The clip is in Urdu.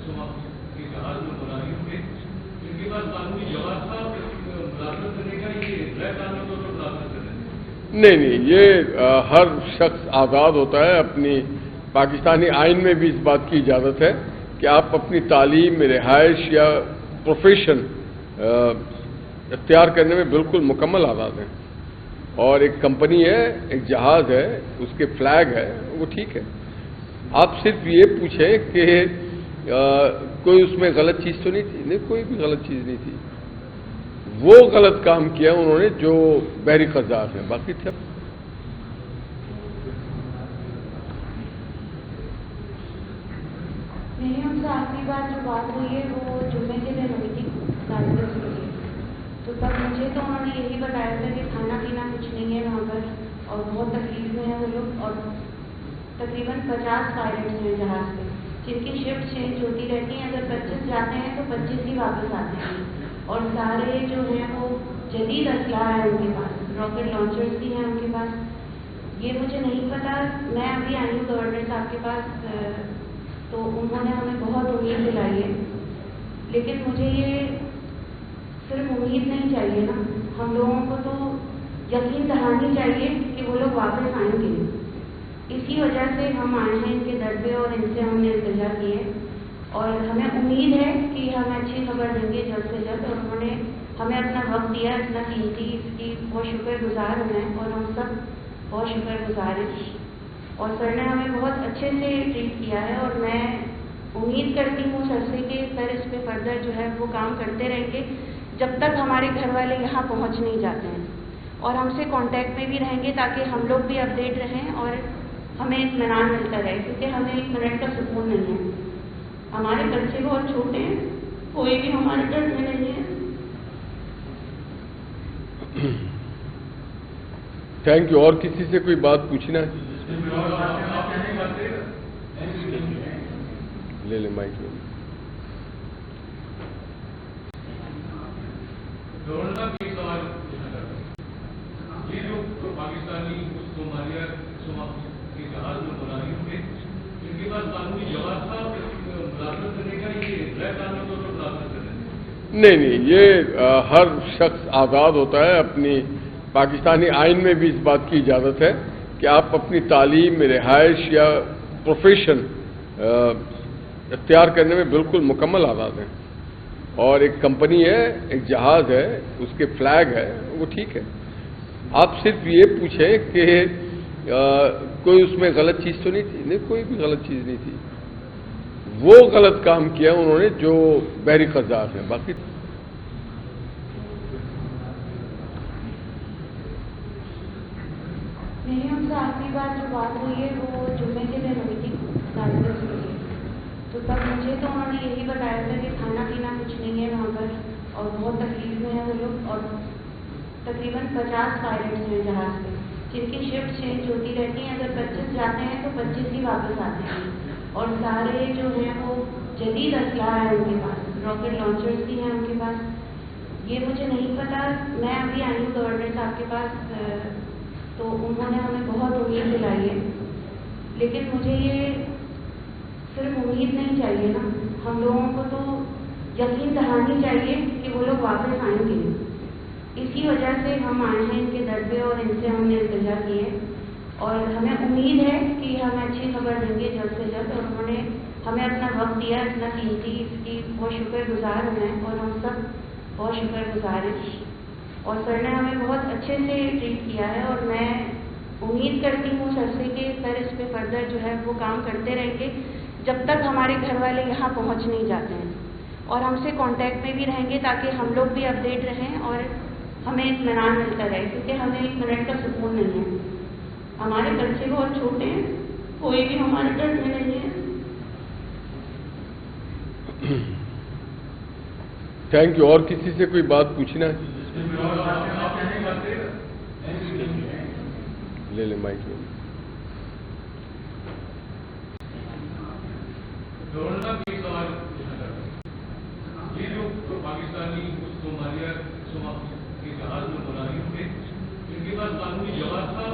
کے جہاز میں ملازم تھے، ان کے پاس قانونی جواز تھا ملازمت کرنے کا، یہ غیر قانونی طور پر ملازمت کرنے کا؟ نہیں، یہ ہر شخص آزاد ہوتا ہے. اپنی پاکستانی آئین میں بھی اس بات کی اجازت ہے کہ آپ اپنی تعلیم، رہائش یا پروفیشن اختیار کرنے میں بالکل مکمل آزاد ہیں. اور ایک کمپنی ہے، ایک جہاز ہے، اس کے فلیگ ہے، وہ ٹھیک ہے. آپ صرف یہ پوچھیں کہ کوئی اس میں غلط چیز تو نہیں تھی؟ نہیں، کوئی بھی غلط چیز نہیں تھی. وہ غلط کام کیا انہوں نے جو بحری قذاف ہیں، باقی تھا. میری ہم سے آخری بار جو بات ہوئی ہے وہ جمعے کے دن ہوئی تھی 10:30 بجے. تو تب مجھے تو انہوں نے یہی بتایا تھا کہ کھانا پینا کچھ نہیں ہے وہاں پر، اور بہت تکلیف میں ہیں وہ لوگ، اور تقریباً 50 پائلٹس ہیں جہاز پہ جن کی شفٹ چینج ہوتی رہتی ہیں. اگر 25 جاتے ہیں تو 25 ہی واپس آتے ہیں، اور سارے جو ہیں وہ جدید اسلحہ ہے ان کے پاس، راکٹ لانچرز بھی ہیں ان کے پاس. یہ مجھے نہیں پتا، میں ابھی آئی ہوں گورنر صاحب کے پاس، تو انہوں نے ہمیں بہت امید دلائی ہے. لیکن مجھے یہ صرف امید نہیں چاہیے نا، ہم لوگوں کو تو یقین دہانی چاہیے کہ وہ لوگ واپس آئیں گے. اسی وجہ سے ہم آئے ہیں ان کے در پہ، اور ان سے ہم نے التجا کی ہے، اور ہمیں امید ہے کہ ہم اچھی خبر دیں گے جلد سے جلد. اور انہوں نے ہمیں اپنا وقت دیا اتنا قیمتی، اس کی بہت شکر گزار ہیں، اور ہم سب بہت شکر گزار ہیں. اور سر نے ہمیں بہت اچھے سے ٹریٹ کیا ہے، اور میں امید کرتی ہوں سر سے کہ سر اس پہ فردر جو ہے وہ کام کرتے رہیں گے جب تک ہمارے گھر والے یہاں پہنچ نہیں جاتے ہیں، اور ہم سے کانٹیکٹ میں بھی رہیں گے تاکہ ہم لوگ بھی اپڈیٹ رہیں اور ہمیں اطمینان ملتا رہے. کیونکہ ہمیں 1 منٹ کا سکون نہیں ہے. ہمارے بچے بہت چھوٹے ہیں، کوئی بھی ہمارے گھر میں نہیں ہے. Thank you. اور کسی سے کوئی بات پوچھنا ہے؟ لے لیں مائک لے. یہ جو پاکستانی صومالیہ کے جہاز میں ملازم تھے، ان کے پاس قانونی جواز تھا ملازمت کرنے کا، یہ غیر قانونی طور پر ملازمت کرنے کا؟ نہیں، یہ ہر شخص آزاد ہوتا ہے. اپنی پاکستانی آئین میں بھی اس بات کی اجازت ہے کہ آپ اپنی تعلیم، رہائش یا پروفیشن اختیار کرنے میں بالکل مکمل آزاد ہیں. اور ایک کمپنی ہے، ایک جہاز ہے، اس کے فلیگ ہے، وہ ٹھیک ہے. آپ صرف یہ پوچھیں کہ کوئی اس میں غلط چیز تو نہیں تھی؟ نہیں، کوئی بھی غلط چیز نہیں تھی. وہ غلط کام کیا انہوں نے جو بحری قذاف ہیں، باقی. میری ہم سے آخری بار جو بات ہوئی ہے وہ جمعے کے دن ہوئی تھی 10:30 بجے. تو تب مجھے تو انہوں نے یہی بتایا تھا کہ کھانا پینا کچھ نہیں ہے وہاں پر، اور بہت تکلیف میں ہیں وہ لوگ، اور تقریباً 50 پائلٹس ہیں جہاز پہ جن کی شفٹ چینج ہوتی رہتی ہیں. اگر 25 جاتے ہیں تو 25 ہی واپس آتے ہیں، اور سارے جو ہیں وہ جدید اسلحہ ہے ان کے پاس، راکٹ لانچرز بھی ہیں ان کے پاس. یہ مجھے نہیں پتا، میں ابھی آئی ہوں گورنر صاحب کے پاس، تو انہوں نے ہمیں بہت امید دلائی ہے. لیکن مجھے یہ صرف امید نہیں چاہیے نا، ہم لوگوں کو تو یقین دہانی چاہیے کہ وہ لوگ واپس آئیں گے. اسی وجہ سے ہم آئے ہیں ان کے در پہ، اور ان سے ہم نے التجا کی ہے، اور ہمیں امید ہے کہ ہم اچھی خبر دیں گے جلد سے جلد. اور انہوں نے ہمیں اپنا وقت دیا اتنا قیمتی، اس کی بہت شکر گزار ہیں، اور ہم سب بہت شکر گزار ہیں. اور سر نے ہمیں بہت اچھے سے ٹریٹ کیا ہے، اور میں امید کرتی ہوں سر سے کہ سر اس پہ فردر جو ہے وہ کام کرتے رہیں گے جب تک ہمارے گھر والے یہاں پہنچ نہیں جاتے ہیں، اور ہم سے کانٹیکٹ میں بھی رہیں گے تاکہ ہم لوگ بھی اپڈیٹ رہیں اور ہمیں اطمینان ملتا رہے. کیونکہ ہمیں 1 منٹ کا سکون نہیں ہے. ہمارے بچے بہت چھوٹے ہیں، کوئی بھی ہمارے گھر میں نہیں ہے. Thank you. اور کسی سے کوئی بات پوچھنا ہے؟ لے لیں مائک لے. یہ جو پاکستانی صومالیہ کے جہاز میں ملازم تھے، ان کے پاس قانونی جواز تھا